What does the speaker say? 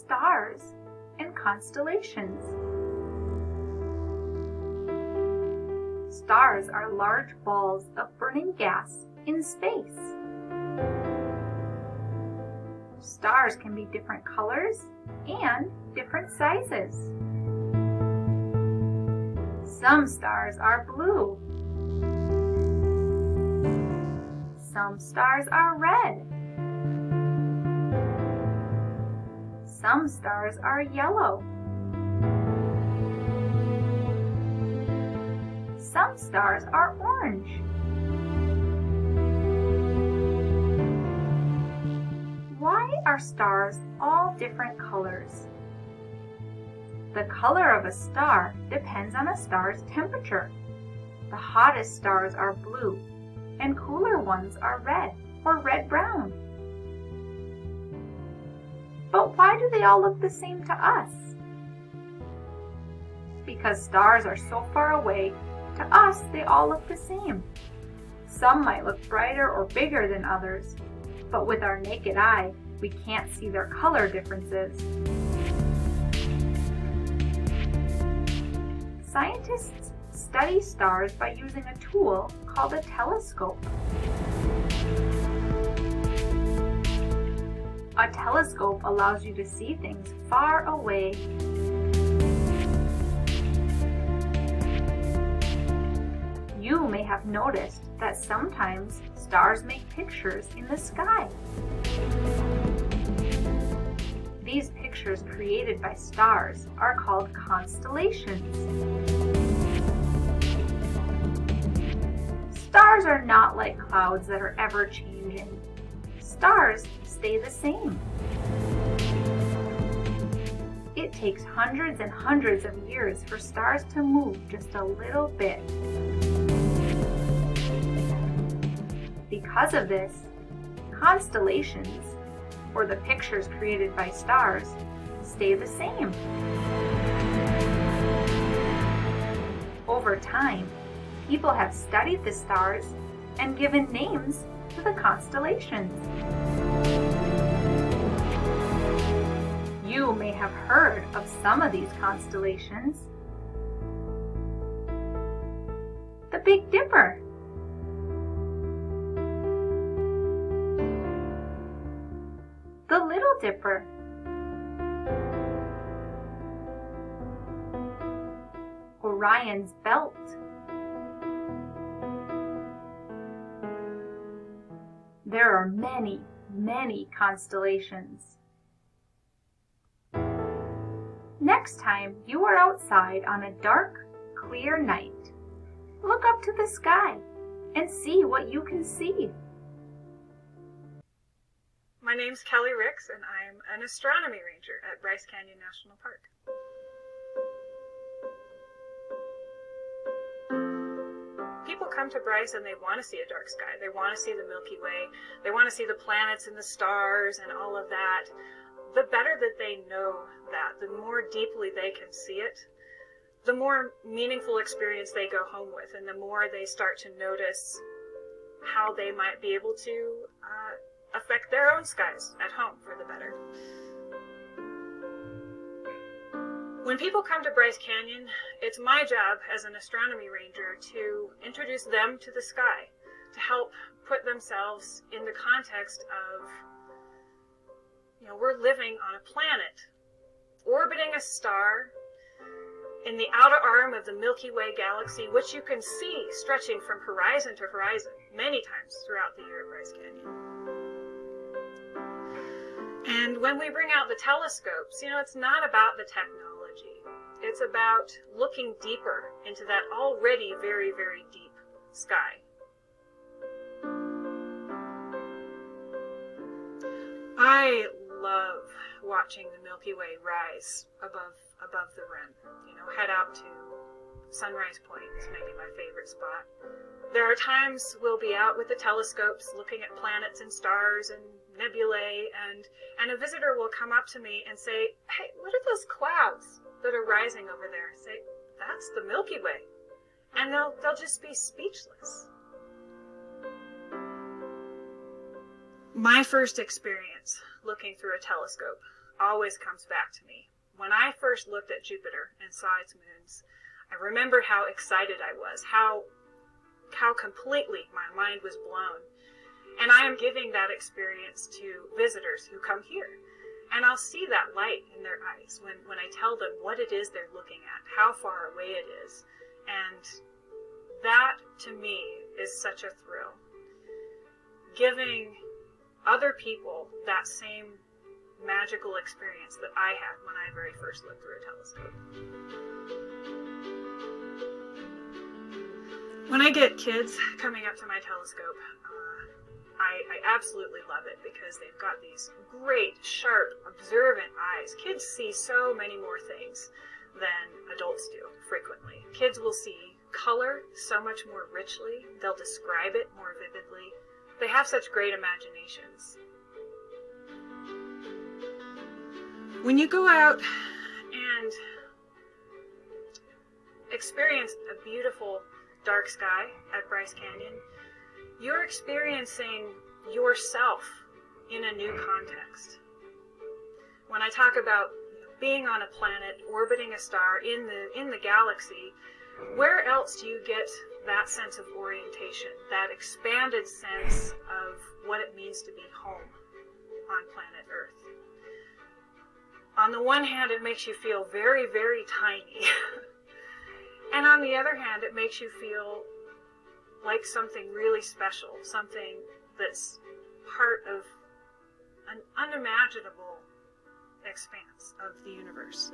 stars, and constellations. Stars are large balls of burning gas in space. Stars can be different colors and different sizes. Some stars are blue. Some stars are red. Some stars are yellow. Some stars are orange. Why are stars all different colors? The color of a star depends on a star's temperature. The hottest stars are blue, and cooler ones are red or red-brown. But why do they all look the same to us? Because stars are so far away, to us they all look the same. Some might look brighter or bigger than others, but with our naked eye, we can't see their color differences. Scientists study stars by using a tool called a telescope. A telescope allows you to see things far away. You may have noticed that sometimes stars make pictures in the sky. These pictures created by stars are called constellations. Stars are not like clouds that are ever changing. Stars stay the same. It takes hundreds and hundreds of years for stars to move just a little bit. Because of this, constellations, or the pictures created by stars, stay the same. Over time, people have studied the stars and given names to the constellations. You may have heard of some of these constellations. The Big Dipper, the Little Dipper, Orion's Belt, there are many, many constellations. Next time you are outside on a dark, clear night, look up to the sky and see what you can see. My name's Kelly Ricks, and I'm an astronomy ranger at Bryce Canyon National Park. People come to Bryce and they want to see a dark sky. They want to see the Milky Way. They want to see the planets and the stars and all of that. The better that they know that, the more deeply they can see it, the more meaningful experience they go home with, and the more they start to notice how they might be able to affect their own skies at home for the better. When people come to Bryce Canyon, it's my job as an astronomy ranger to introduce them to the sky, to help put themselves in the context of, we're living on a planet, orbiting a star in the outer arm of the Milky Way galaxy, which you can see stretching from horizon to horizon many times throughout the year at Bryce Canyon. And when we bring out the telescopes, it's not about the technology. It's about looking deeper into that already very, very deep sky. I love watching the Milky Way rise above the rim. Head out to Sunrise Point is maybe my favorite spot. There are times we'll be out with the telescopes looking at planets and stars and nebulae, and a visitor will come up to me and say, "Hey, what are those clouds that are rising over there?" I say, "That's the Milky Way." And they'll just be speechless. My first experience looking through a telescope, always comes back to me. When I first looked at Jupiter and saw its moons, I remember how excited I was, how completely my mind was blown. And I am giving that experience to visitors who come here. And I'll see that light in their eyes when I tell them what it is they're looking at, how far away it is. And that, to me, is such a thrill. Giving other people that same magical experience that I had when I very first looked through a telescope. When I get kids coming up to my telescope, I absolutely love it because they've got these great, sharp, observant eyes. Kids see so many more things than adults do frequently. Kids will see color so much more richly. They'll describe it more vividly. They have such great imaginations. When you go out and experience a beautiful dark sky at Bryce Canyon, you're experiencing yourself in a new context. When I talk about being on a planet, orbiting a star in the galaxy, where else do you get that sense of orientation, that expanded sense of what it means to be home on planet Earth? On the one hand, it makes you feel very, very tiny. And on the other hand, it makes you feel like something really special, something that's part of an unimaginable expanse of the universe.